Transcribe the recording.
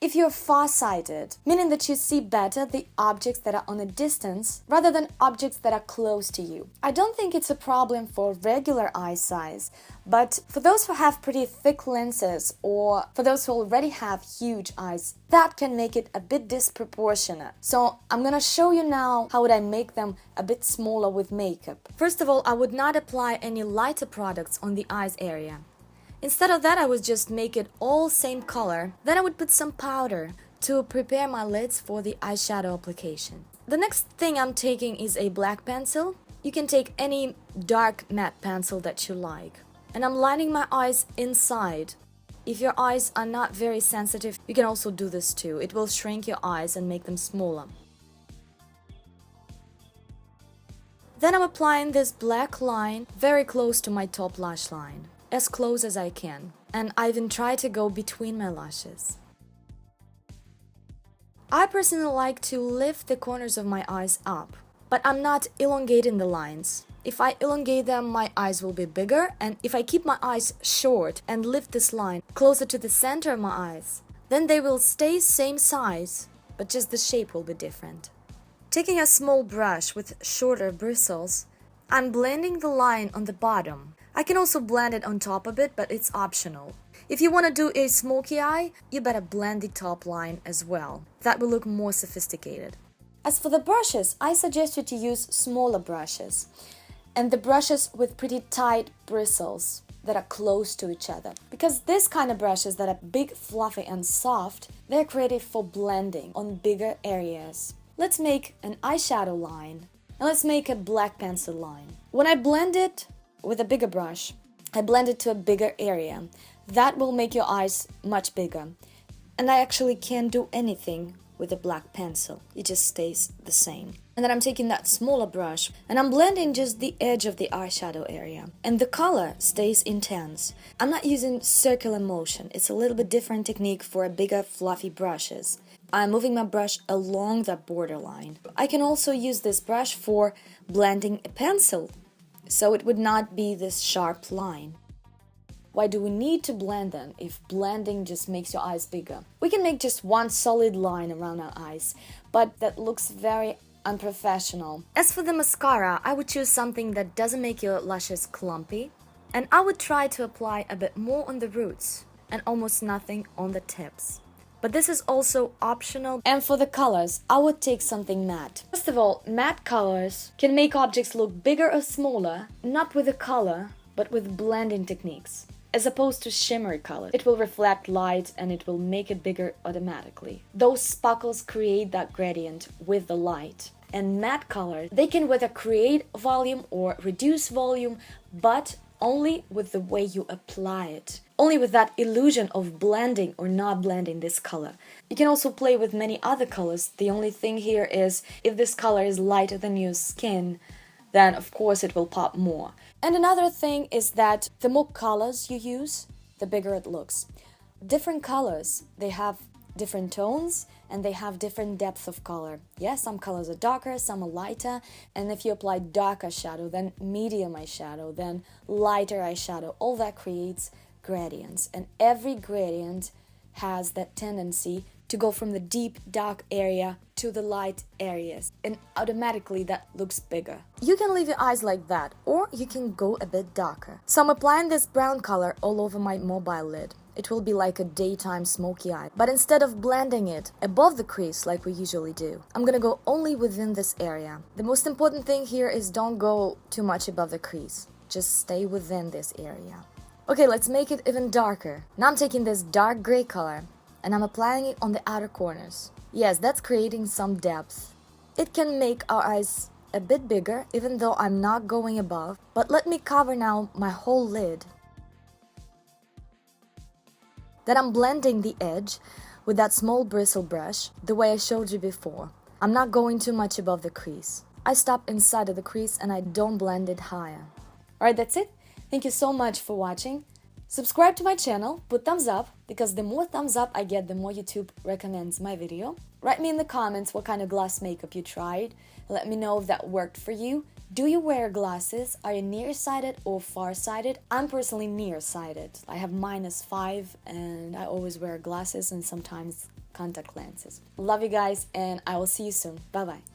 if you're far-sighted, meaning that you see better the objects that are on a distance rather than objects that are close to you. I don't think it's a problem for regular eye size, but for those who have pretty thick lenses or for those who already have huge eyes, that can make it a bit disproportionate. So I'm gonna show you now how would I make them a bit smaller with makeup. First of all, I would not apply any lighter products on the eyes area. Instead of that, I would just make it all same color. Then I would put some powder to prepare my lids for the eyeshadow application. The next thing I'm taking is a black pencil. You can take any dark matte pencil that you like. And I'm lining my eyes inside. If your eyes are not very sensitive, you can also do this too. It will shrink your eyes and make them smaller. Then I'm applying this black line very close to my top lash line. As close as I can, and I even try to go between my lashes. I personally like to lift the corners of my eyes up, but I'm not elongating the lines. If I elongate them, my eyes will be bigger, and if I keep my eyes short and lift this line closer to the center of my eyes, then they will stay same size, but just the shape will be different. Taking a small brush with shorter bristles, I'm blending the line on the bottom. I can also blend it on top of it, but it's optional. If you want to do a smoky eye, you better blend the top line as well. That will look more sophisticated. As for the brushes, I suggest you to use smaller brushes and the brushes with pretty tight bristles that are close to each other. Because this kind of brushes that are big, fluffy and soft, they're created for blending on bigger areas. Let's make an eyeshadow line and let's make a black pencil line. When I blend it with a bigger brush, I blend it to a bigger area. That will make your eyes much bigger. And I actually can't do anything with a black pencil. It just stays the same. And then I'm taking that smaller brush and I'm blending just the edge of the eyeshadow area. And the color stays intense. I'm not using circular motion. It's a little bit different technique for bigger fluffy brushes. I'm moving my brush along that borderline. I can also use this brush for blending a pencil, so it would not be this sharp line. Why do we need to blend them if blending just makes your eyes bigger? We can make just one solid line around our eyes, but that looks very unprofessional. As for the mascara, I would choose something that doesn't make your lashes clumpy, and I would try to apply a bit more on the roots and almost nothing on the tips. But this is also optional. And for the colors, I would take something matte. First of all, matte colors can make objects look bigger or smaller, not with the color, but with blending techniques. As opposed to shimmery color, it will reflect light and it will make it bigger automatically. Those sparkles create that gradient with the light. And matte colors, they can whether create volume or reduce volume, but only with the way you apply it. Only with that illusion of blending or not blending this color. You can also play with many other colors. The only thing here is if this color is lighter than your skin, then of course it will pop more. And another thing is that the more colors you use, the bigger it looks. Different colors, they have different tones and they have different depth of color. Yes, some colors are darker, some are lighter, and if you apply dark eyeshadow, then medium eyeshadow, then lighter eyeshadow, all that creates gradients, and every gradient has that tendency to go from the deep dark area to the light areas, and automatically that looks bigger. You can leave your eyes like that, or you can go a bit darker. So I'm applying this brown color all over my mobile lid. It will be like a daytime smoky eye, but instead of blending it above the crease like we usually do, I'm gonna go only within this area. The most important thing here is don't go too much above the crease, just stay within this area. Okay, let's make it even darker. Now I'm taking this dark gray color and I'm applying it on the outer corners. Yes, that's creating some depth. It can make our eyes a bit bigger, even though I'm not going above, but let me cover now my whole lid. Then I'm blending the edge with that small bristle brush, the way I showed you before. I'm not going too much above the crease. I stop inside of the crease and I don't blend it higher. Alright, that's it. Thank you so much for watching. Subscribe to my channel, put thumbs up, because the more thumbs up I get, the more YouTube recommends my video. Write me in the comments what kind of glass makeup you tried. Let me know if that worked for you. Do you wear glasses? Are you nearsighted or farsighted? I'm personally nearsighted. I have -5 and I always wear glasses and sometimes contact lenses. Love you guys, and I will see you soon. Bye bye.